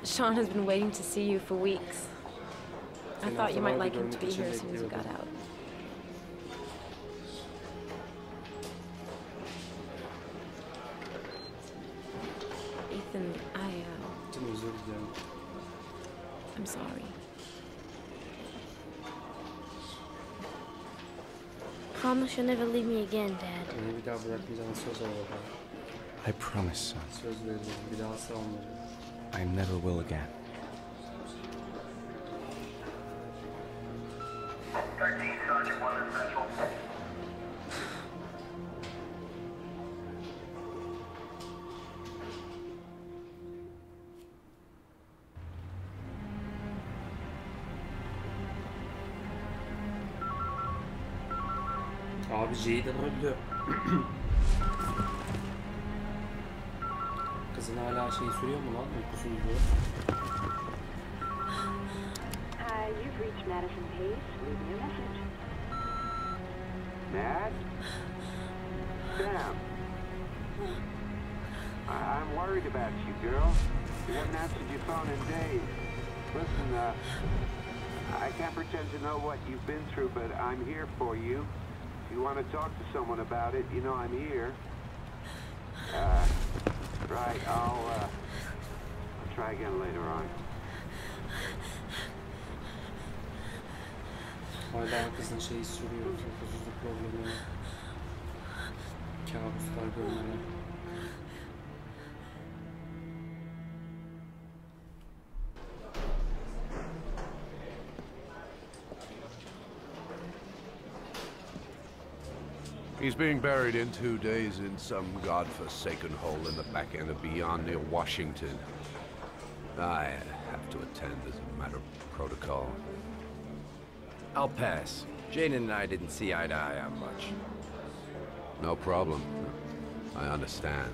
Shaun has been waiting to see you for weeks. I thought you might like him to be here as soon as you got out. Ethan, I'm sorry. Promise you'll never leave me again, Dad. Beni bir daha bırakmayacağını söz al baba. I promise, son. Söz veriyorum, bir daha salmayacağım. I never will again. Abi Jayden öldü. Kızın hala şeyi sürüyor mu lan? Uykusuzluğu. You've reached Madison Pace. Leave me a message. Matt? Sam? I'm worried about you, girl. You haven't answered your phone in days. Listen, I can't pretend to know what you've been through, but I'm here for you. If you want to talk to someone about it, you know I'm here. Right, I'll try again later on. Hala kızın şeyi sürüyor. Uykusuzluk problemi. Kabuslar görmeli. He's being buried in 2 days in some godforsaken hole in the back end of beyond near Washington. I have to attend as a matter of protocol. I'll pass. Jane and I didn't see eye to eye on much. No problem. I understand.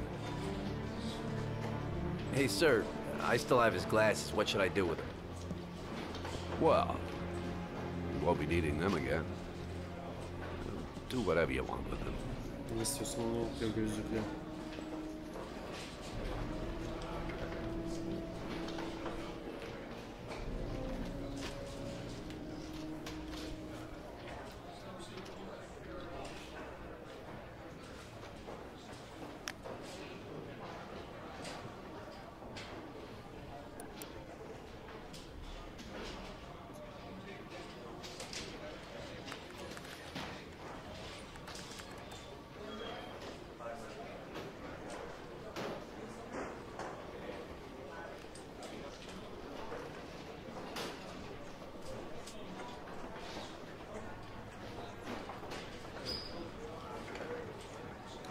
Hey, sir, I still have his glasses. What should I do with them? Well, you won't be needing them again. Do whatever you want with them. Ne istiyorsan onu yapıyor gözlükle.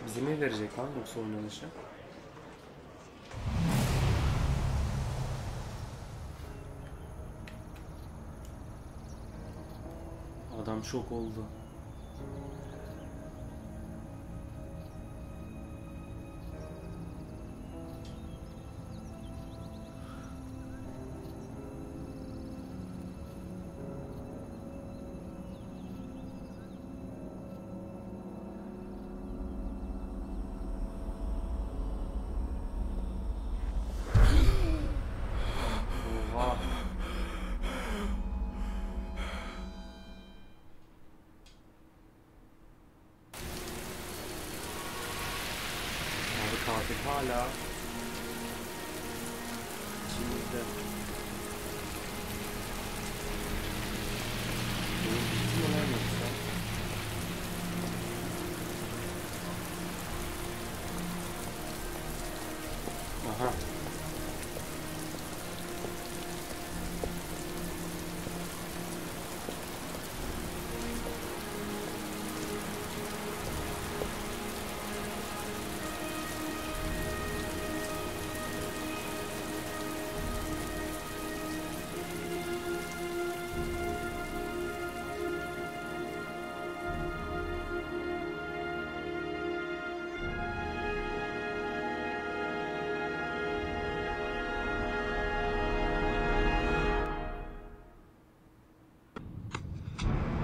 Bize mi verecek lan yoksa oynanışı? Adam şok oldu. artık hala içimizde. Benim bitti mi lan yoksa? Aha.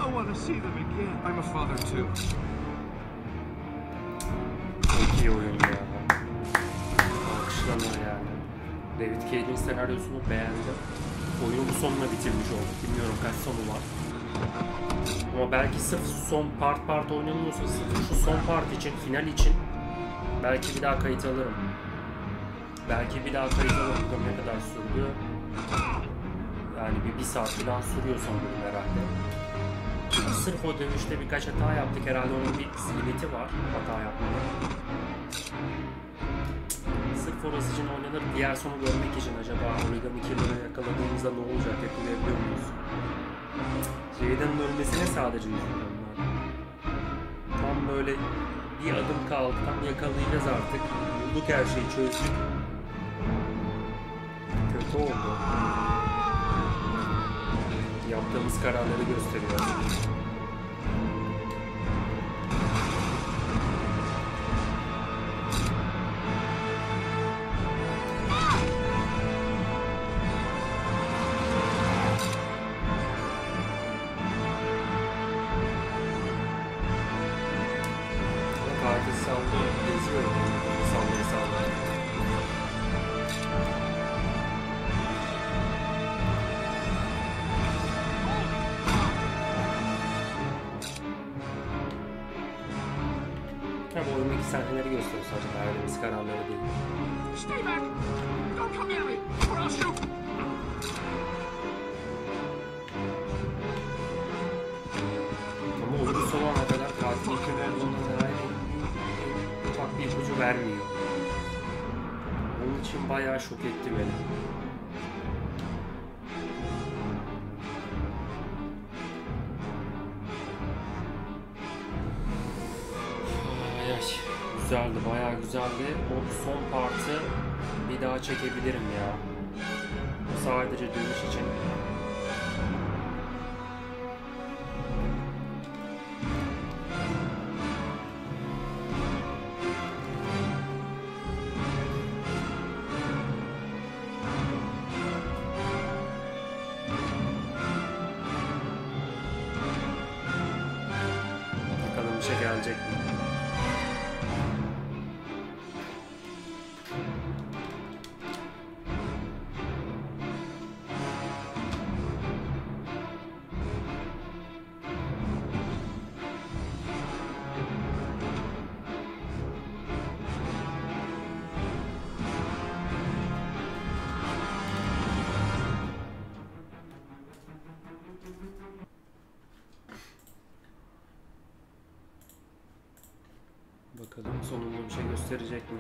I want to see them again. I'm a father too. Çok iyi oyun ya. Alkışlanır yani. David Cage'in senaryosunu beğendim. Oyunu bu sonuna bitirmiş olduk. Bilmiyorum kaç sonu var. Ama belki sırf son part oynanıyorsa, sırf şu son part için, final için belki bir daha kayıt alırım. Belki bir daha kayıt alırım. Ne kadar sürdü? Yani bir saat falan sürüyor sanırım herhalde. Sırf o dövüşte birkaç hata yaptık. Herhalde onun bir limiti var hata yapmanın. Sırf orası için oynanır. Diğer sonu görmek için acaba Origami Katili'yi yakaladığımızda ne olacak? Yakalayabiliyor muyuz? Jaden'ın ölmesine sadece üzüldüm ben. Tam böyle bir adım kaldı. Tam yakalayacağız artık. Bulduk, her şeyi çözdük. Kötü oldu. Yaptığımız kararları gösteriyor. Katil sallıyor, geziyor. Sallıyor. Bu oyundaki sahneleri gösteriyor sadece, verdiğimiz kararları değil. Stay back! Don't come near me, or I'll shoot! Ama oyun sonuna kadar katilin kim olduğuna dair ufak bir ipucu vermiyor. Onun için bayağı şok etti beni. Güzeldi, bayağı güzeldi. O son partı bir daha çekebilirim ya. Sadece dönüş için. Bakalım bir şey gelecek mi? Bakalım sonunda bir şey gösterecek mi?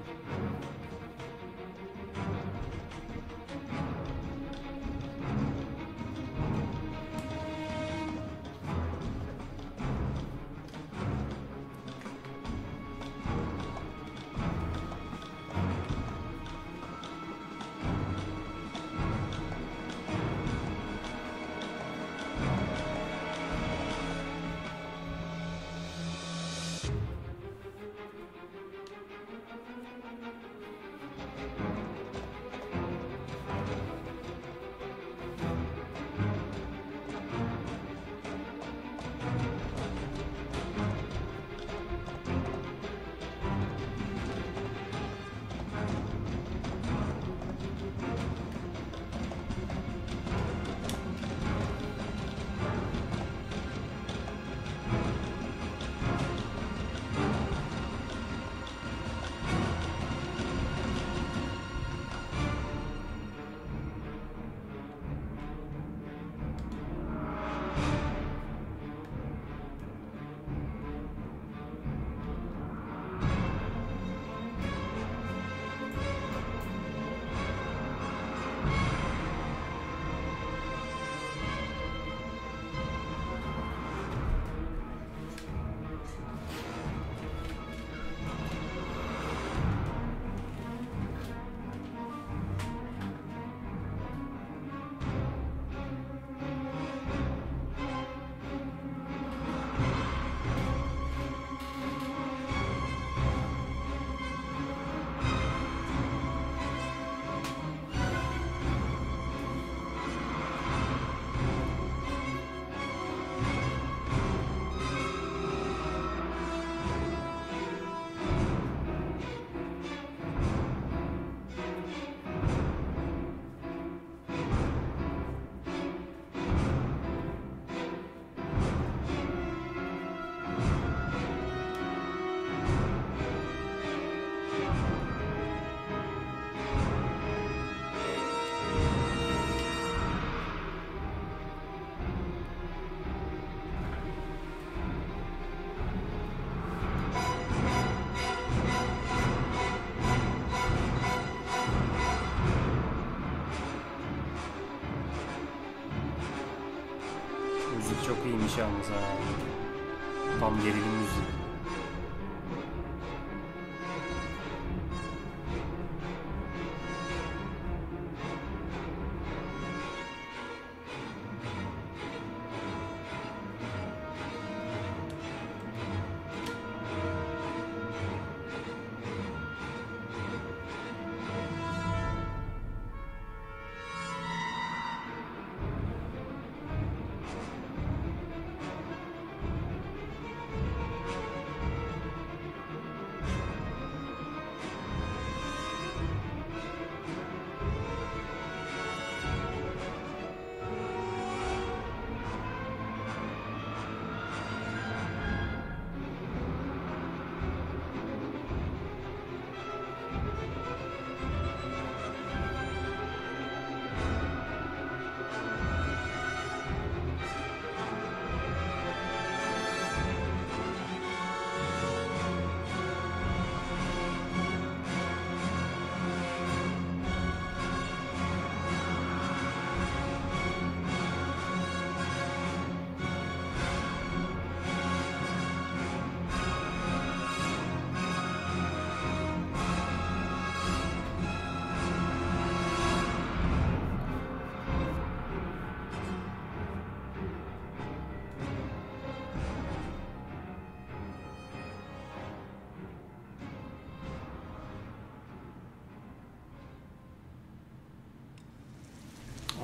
müthişmiş yalnız ha. Tam gerilim müziği.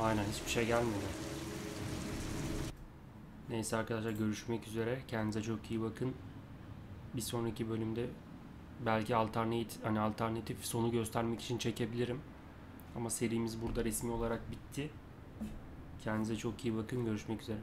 Aynen, hiçbir şey gelmedi. Neyse arkadaşlar, görüşmek üzere. Kendinize çok iyi bakın. Bir sonraki bölümde belki alternatif sonu göstermek için çekebilirim. Ama serimiz burada resmi olarak bitti. Kendinize çok iyi bakın. Görüşmek üzere.